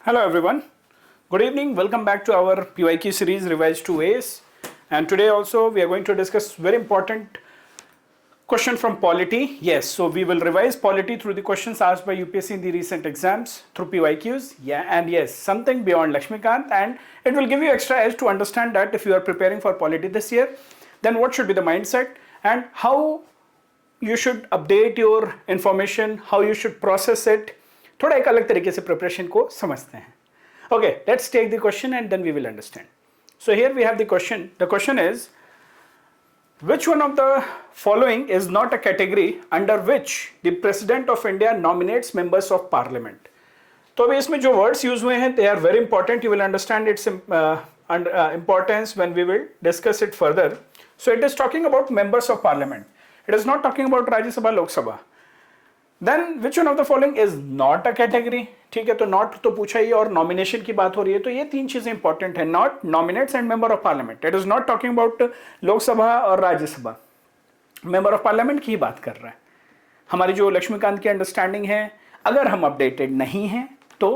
Hello everyone, good evening, welcome back to our PYQ series revised 2As, and today also we are going to discuss very important question from Polity. Yes, so we will revise Polity through the questions asked by UPSC in the recent exams through PYQs, and yes, something beyond Lakshmikant, and it will give you extra edge to understand that if you are preparing for Polity this year, then what should be the mindset and how you should update your information, how you should process it. थोड़ा एक अलग तरीके से preparation को समझते हैं. Okay, let's take the question and then we will understand. So here we have the question. The question is, which one of the following is not a category under which the President of India nominates members of Parliament? तो अभी इसमें जो words use हुए हैं, they are very important. You will understand its importance when we will discuss it further. So it is talking about members of Parliament. It is not talking about Rajya Sabha, Lok Sabha. Then which one of the following is not a category? ठीक है, तो not तो पूछा ही और nomination की बात हो रही है, तो ये तीन चीजें important है. Not nominates and member of parliament. It is not talking about लोक सभा और राज्य सभा. Member of parliament की बात कर रहा है. हमारी जो लक्ष्मीकांत की अंडरस्टैंडिंग है, अगर हम अपडेटेड नहीं हैं तो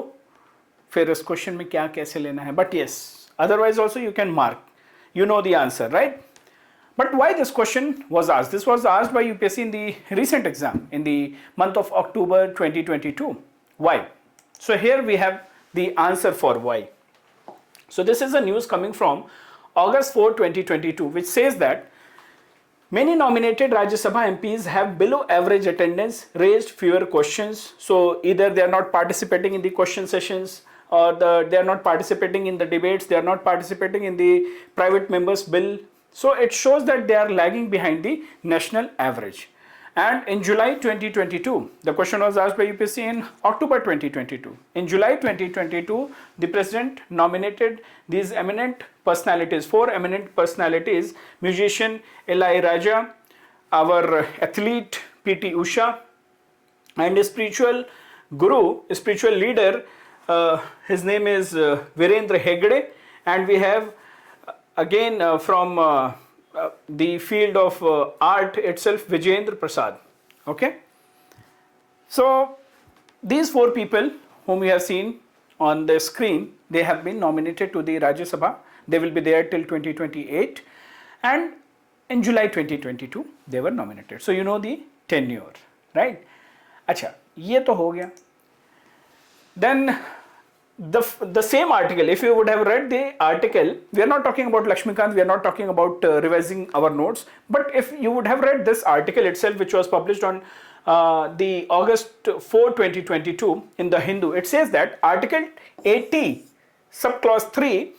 फिर इस क्वेश्चन में क्या कैसे लेना है. But yes, otherwise also you can mark. You know the answer, right? But why this question was asked? This was asked by UPSC in the recent exam in the month of October 2022. Why? So here we have the answer for why. So this is a news coming from August 4, 2022, which says that many nominated Rajya Sabha MPs have below average attendance, raised fewer questions. So either they are not participating in the question sessions or they are not participating in the debates, they are not participating in the private members bill. So it shows that they are lagging behind the national average. And in July 2022, the question was asked by UPSC in October 2022. In July 2022, the president nominated these eminent personalities, 4 eminent personalities: musician Eli Rajya, our athlete PT Usha, and a spiritual guru, a spiritual leader, his name is Virendra Hegde, and we have again from the field of art itself, Vijayendra Prasad. Okay, so these 4 people whom we have seen on the screen, they have been nominated to the Rajya Sabha. They will be there till 2028, and in July 2022 they were nominated. So you know the tenure, right? अच्छा, ये तो हो गया. Then the same article, if you would have read the article, we are not talking about Lakshmikant, we are not talking about revising our notes, but if you would have read this article itself, which was published on the August 4, 2022 in the Hindu, it says that Article 80, subclause 3,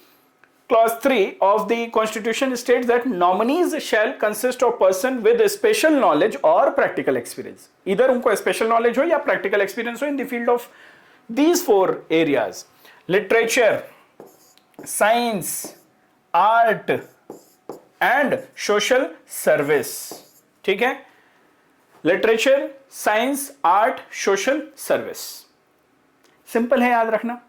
Clause 3 of the Constitution states that nominees shall consist of person with special knowledge or practical experience. Either उनको special knowledge हो या practical experience हो in the field of these 4 areas: literature, science, art and social service. ठीक है, literature, science, art, social service. Simple है, याद रखना.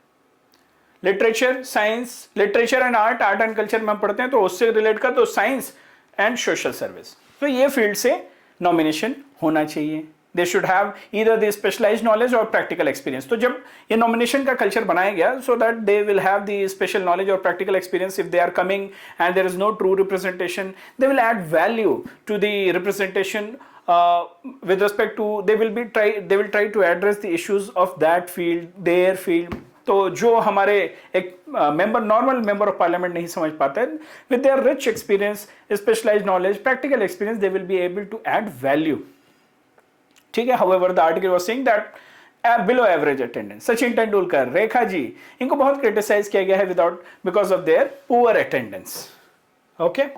Literature, science, literature and art, art and culture में पढ़ते हैं तो उससे रिलेट कर, तो साइंस एंड सोशल सर्विस. तो ये फील्ड से नॉमिनेशन होना चाहिए. They should have either the specialised knowledge और प्रैक्टिकल एक्सपीरियंस. तो जब ये नॉमिनेशन का कल्चर बनाया गया, so that they will have the special knowledge और practical experience. If they are coming and there is no true representation, they will add value to the representation with respect to, they will try to address the issues of that field, their field. तो जो हमारे एक member, normal member of parliament नहीं समझ पाते, with their rich experience, specialised knowledge, practical experience, they will be able to add value. ठीक है. However the article was saying that below average attendance. Sachin Tendulkar, Rekha ji, इनको बहुत क्रिटिसाइज किया गया है because of their poor attendance. Okay.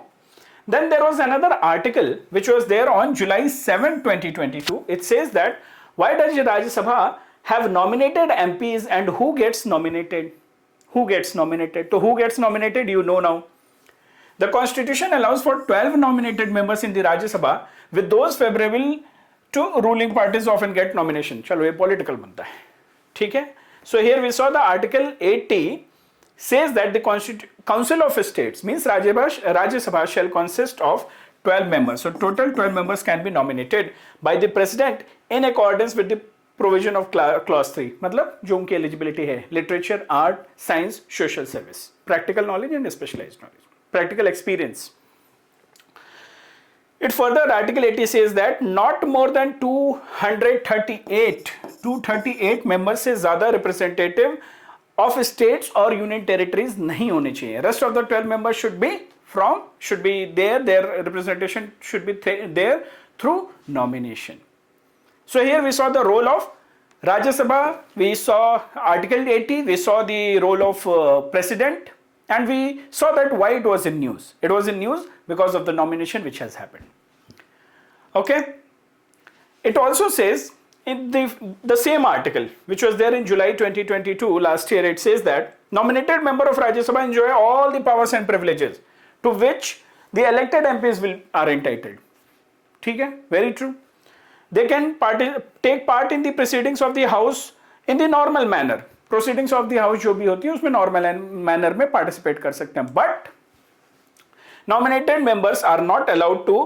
Then there was another article which was there on July 7, 2022. It says that why does Rajya Sabha have nominated MPs and who gets nominated? Who gets nominated? So who gets nominated? You know now. The Constitution allows for 12 nominated members in the Rajya Sabha, with those favorable to ruling parties often get nomination. चलो ये political बनता है. ठीक है. So here we saw the Article 80 says that the Council of States, means Rajya Sabha shall consist of 12 members. So total 12 members can be nominated by the President in accordance with the provision of clause 3, मतलब जो उनकी eligibility है, literature, art, science, social service, practical knowledge and specialised knowledge, practical experience. It further, Article 80 says that not more than 238 members से ज़्यादा representative of states or union territories नहीं होने चाहिए. Rest of the 12 members should be there. Their representation should be there through nomination. So here we saw the role of Rajya Sabha. We saw Article 80. We saw the role of President. And we saw that why it was in news. It was in news because of the nomination which has happened. Okay. It also says in the same article which was there in July 2022, last year, it says that nominated member of Rajya Sabha enjoy all the powers and privileges to which the elected MPs are entitled. ठीक है? Very true. They can take part in the proceedings of the House in the normal manner. Proceedings of the House जो भी होती है उसमें normal manner में participate कर सकते हैं. But nominated members are not allowed to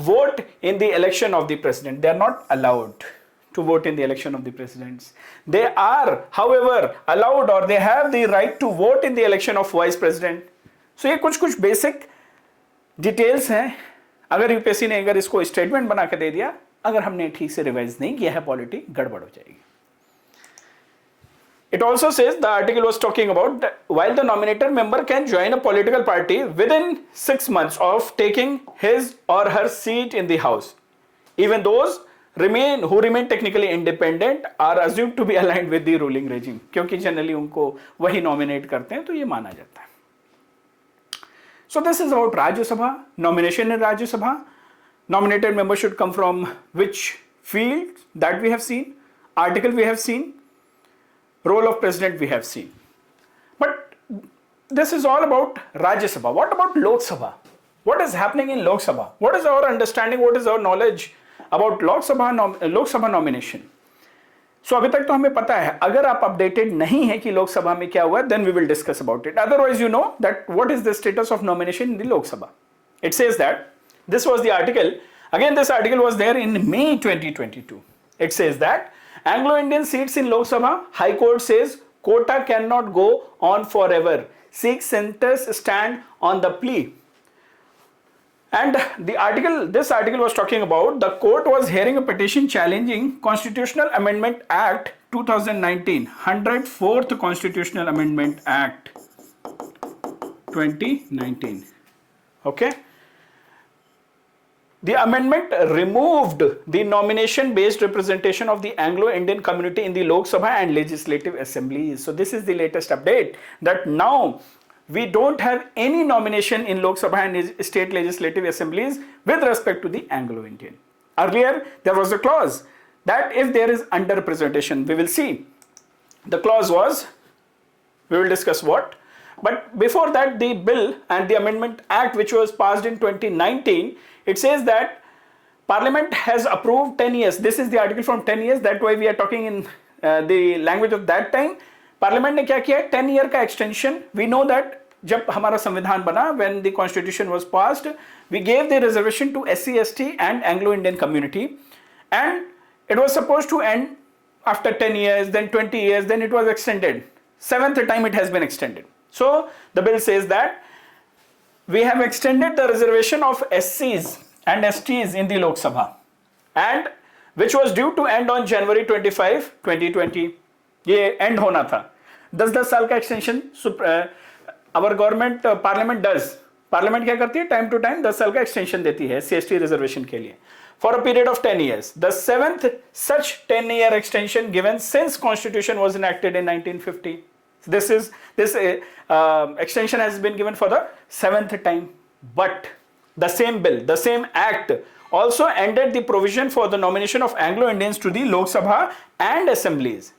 vote in the election of the president. They are not allowed to vote in the election of the presidents. They are, however, allowed or they have the right to vote in the election of vice president. So ये कुछ basic details हैं. अगर UPSC ने अगर इसको statement बना के दे दिया, अगर हमने ठीक से रिवाइज नहीं किया है पॉलिटी, गड़बड़ हो जाएगी. It also says, the article was talking about that while the nominated member can join a political party within 6 months of taking his or her seat in the House, even those who remain technically independent are assumed to be aligned with the ruling regime. क्योंकि generally उनको वही nominate करते हैं तो ये माना जाता है. So this is about Rajya Sabha, nomination in Rajya Sabha. Nominated members should come from which field, that we have seen, article we have seen, role of president we have seen. But this is all about Rajya Sabha. What about Lok Sabha? What is happening in Lok Sabha? What is our understanding, what is our knowledge about Lok Sabha nomination? So अभी तक तो हमें पता है. अगर आप updated नहीं है कि लोक सभा में क्या हुआ, then we will discuss about it. Otherwise you know that what is the status of nomination in the Lok Sabha. It says that this was the article. Again, this article was there in May 2022. It says that Anglo-Indian seats in Lok Sabha, High Court says quota cannot go on forever. Sikh senators stand on the plea. And this article was talking about the court was hearing a petition challenging Constitutional Amendment Act 2019, 104th Constitutional Amendment Act 2019. Okay. The amendment removed the nomination-based representation of the Anglo-Indian community in the Lok Sabha and legislative assemblies. So this is the latest update that now we don't have any nomination in Lok Sabha and state legislative assemblies with respect to the Anglo-Indian. Earlier, there was a clause that if there is underrepresentation, we will see. The clause was, we will discuss what. But before that, the bill and the Amendment Act which was passed in 2019, it says that Parliament has approved 10 years. This is the article from 10 years. That's why we are talking in the language of that time. Parliament ने क्या किया? 10 year का extension. We know that जब हमारा संविधान बना, when the constitution was passed, we gave the reservation to SC, ST and Anglo-Indian community, and it was supposed to end after 10 years, then 20 years, then it was extended. 7th time it has been extended. So the bill says that we have extended the reservation of SCs and STs in the Lok Sabha, and which was due to end on January 25, 2020. ये end होना था. 10 साल का extension our government parliament does. Parliament क्या करती है? Time to time 10 साल का extension देती है SC/ST reservation के लिए for a period of 10 years. The 7th such 10-year extension given since Constitution was enacted in 1950. This extension has been given for the 7th time. But the same bill, the same act also ended the provision for the nomination of Anglo-Indians to the Lok Sabha and assemblies.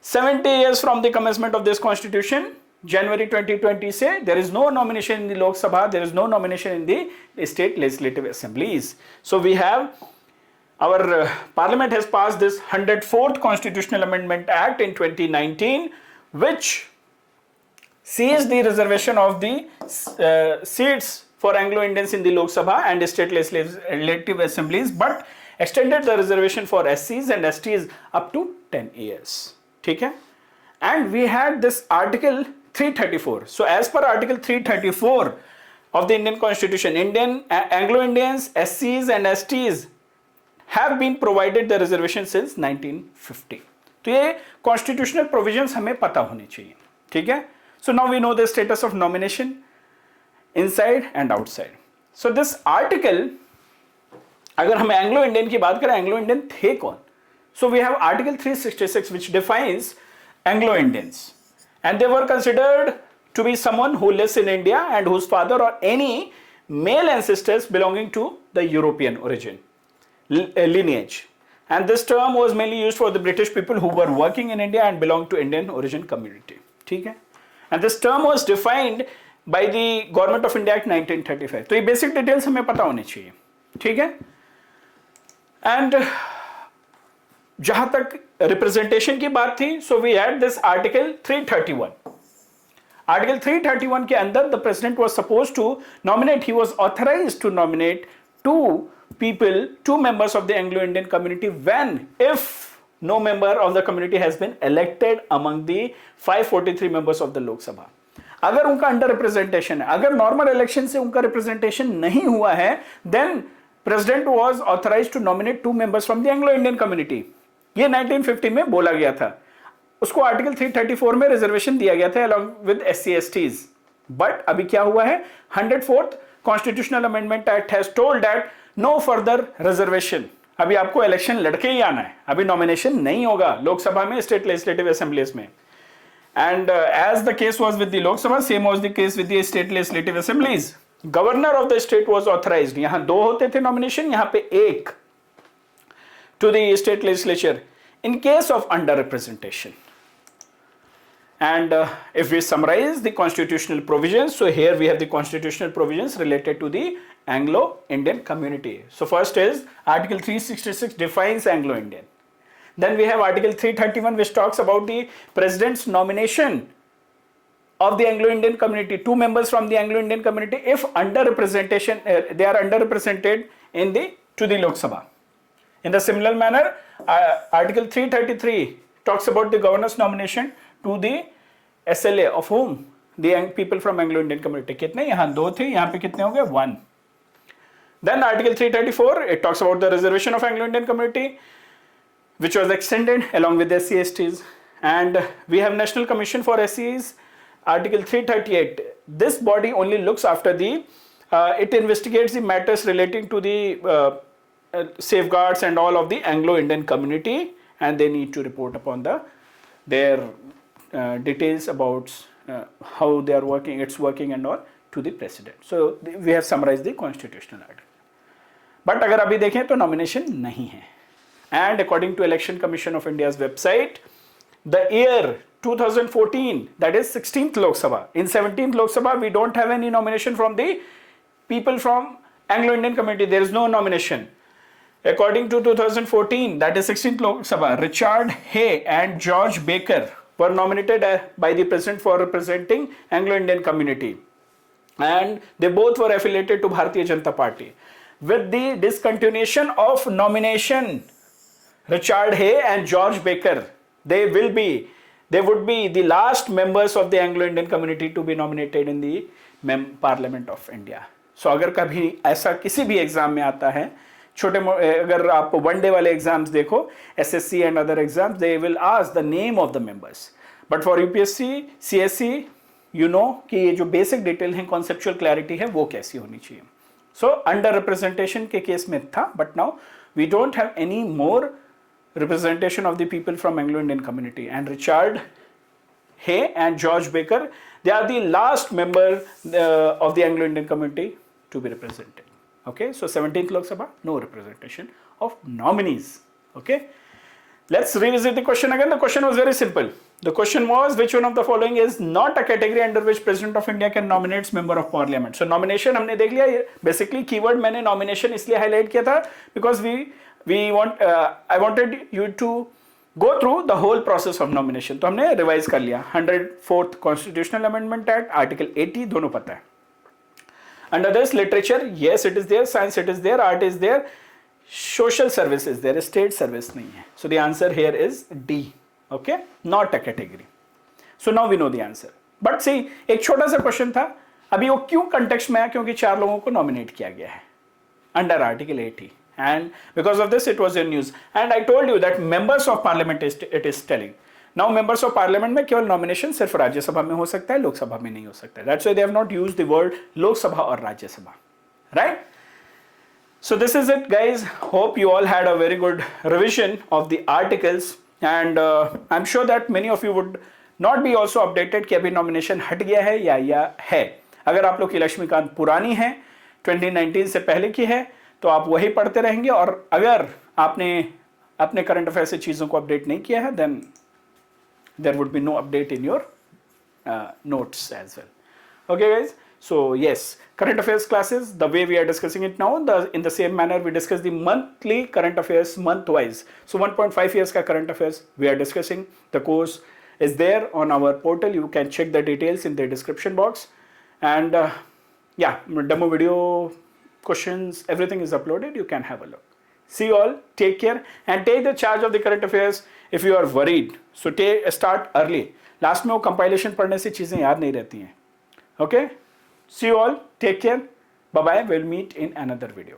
70 years from the commencement of this constitution, January 2020 say there is no nomination in the Lok Sabha, there is no nomination in the state legislative assemblies. So we have our parliament has passed this 104th Constitutional Amendment Act in 2019, which sees the reservation of the seats for Anglo-Indians in the Lok Sabha and state legislative assemblies, but extended the reservation for SCs and STs up to 10 years. ठीक है? And we had this Article 334. So as per Article 334 of the Indian Constitution, Anglo-Indians, SCs and STs have been provided the reservation since 1950. तो ये constitutional provisions हमें पता होनी चाहिए. ठीक है? So now we know the status of nomination inside and outside. So this article, अगर हम एंग्लो इंडियन की बात करें, एंग्लो इंडियन थे कौन? So we have Article 366 which defines Anglo Indians, and they were considered to be someone who lives in India and whose father or any male ancestors belonging to the European origin lineage. And this term was mainly used for the British people who were working in India and belonged to Indian origin community. ठीक है? And this term was defined by the Government of India Act 1935. तो ये basic details हमें पता होनी चाहिए. ठीक है? And जहां तक रिप्रेजेंटेशन की बात थी, so we had this article 331. Article 331 के अंदर the president was supposed to nominate, he was authorised to nominate two members of the Anglo-Indian community when if no member of the community has been elected among the 543 members of the Lok Sabha. अगर उनका under representation है, अगर normal election से उनका representation नहीं हुआ है, then president was authorised to nominate 2 members from the Anglo-Indian community. ये 1950 में बोला गया था. उसको आर्टिकल 334 में रिजर्वेशन दिया गया था along with SC STs. But अभी क्या हुआ है, 104th constitutional amendment act has told that no further reservation. अभी आपको इलेक्शन लड़के ही आना है, अभी नॉमिनेशन नहीं होगा लोकसभा में, स्टेट लेजिस्लेटिव असेंबलीज में. And as the case was with the Lok Sabha, same was the case with the state legislative assemblies. Governor of the state was authorised. यहां 2 होते थे नॉमिनेशन, यहां पे 1 to the state legislature in case of underrepresentation. And if we summarize the constitutional provisions, so here we have the constitutional provisions related to the Anglo-Indian community. So first is Article 366 defines Anglo-Indian. Then we have Article 331 which talks about the president's nomination of the Anglo-Indian community, 2 members from the Anglo-Indian community if underrepresentation, they are underrepresented in to the Lok Sabha. In the similar manner, Article 333 talks about the governor's nomination to the SLA of whom? The young people from Anglo-Indian community. कितने? यहाँ 2 थे, यहाँ पे कितने हो गए? 1. Then Article 334, it talks about the reservation of Anglo-Indian community, which was extended along with the SC STs. And we have National Commission for SCs, Article 338. This body only looks after it investigates the matters relating to the safeguards and all of the Anglo-Indian community, and they need to report upon their details about how they are working, its working and all to the president. So we have summarized the constitutional article. But अगर अभी देखें तो nomination नहीं है. And according to Election Commission of India's website, the year 2014, that is 16th Lok Sabha. In 17th Lok Sabha, we don't have any nomination from the people from Anglo-Indian community. There is no nomination. According to 2014, that is 16th Lok Sabha, Richard Hay and George Baker were nominated by the president for representing Anglo-Indian community, and they both were affiliated to Bharatiya Janata Party. With the discontinuation of nomination, Richard Hay and George Baker, they would be the last members of the Anglo-Indian community to be nominated in the Parliament of India. So अगर कभी ऐसा किसी भी exam में आता है, छोटे अगर आप वन डे वाले एग्जाम्स देखो, SSC and other exams, they will ask the name of the members. But for UPSC CSE, you know कि ये जो बेसिक डिटेल है, कॉन्सेप्चुअल क्लैरिटी है, वो कैसी होनी चाहिए. सो अंडर रिप्रेजेंटेशन के केस में था, but now we don't have any more representation of the people from Anglo-Indian community, and Richard Hay and George Baker, they are the last member of the Anglo-Indian community to be represented. Okay, so 17th Lok Sabha, no representation of nominees. Okay, let's revisit the question again. The question was very simple. The question was, which one of the following is not a category under which President of India can nominate member of Parliament? So nomination हमने देख लिया. Basically keyword मैंने nomination इसलिए highlight किया था because I wanted you to go through the whole process of nomination. तो हमने revise कर लिया. 104th Constitutional Amendment Act, Article 80 दोनों पता है. Under this, literature, yes, it is there. Science, it is there. Art is there. social service is there, state service नहीं है. So the answer here is D. Okay, not a category. So now we know the answer. But see, एक छोटा सा question था. अभी वो क्यों context में आया? क्योंकि 4 लोगों को नॉमिनेट किया गया है under article 80. And because of this it was in news. And I told you that members of parliament it is telling. Now members of parliament में केवल नॉमिनेशन सिर्फ राज्यसभा में हो सकता है, लोकसभा में नहीं हो सकता है. That's why they have not used the word Lok Sabha और Rajya Sabha. Right? So this is it, guys. Hope you all had a very good revision of the articles, and I'm sure that many of you would not be also updated कि अभी nomination हट गया है या है. अगर आप लोग की लक्ष्मीकांत पुरानी है, 2019 से पहले की है, तो आप वही पढ़ते रहेंगे. और अगर आपने अपने करंट अफेयर से चीज़ों को अपडेट नहीं किया है, then there would be no update in your notes as well. Okay, guys. So yes, current affairs classes, the way we are discussing it now, in the same manner we discuss the monthly current affairs month-wise. So 1.5 years ka current affairs we are discussing. The course is there on our portal. You can check the details in the description box. And yeah, demo video, questions, everything is uploaded. You can have a look. See you all. Take care and take the charge of the current affairs if you are worried. So start early. Last में वो compilation पढ़ने से चीज़ें याद नहीं रहती हैं. Okay? See you all. Take care. Bye-bye. We'll meet in another video.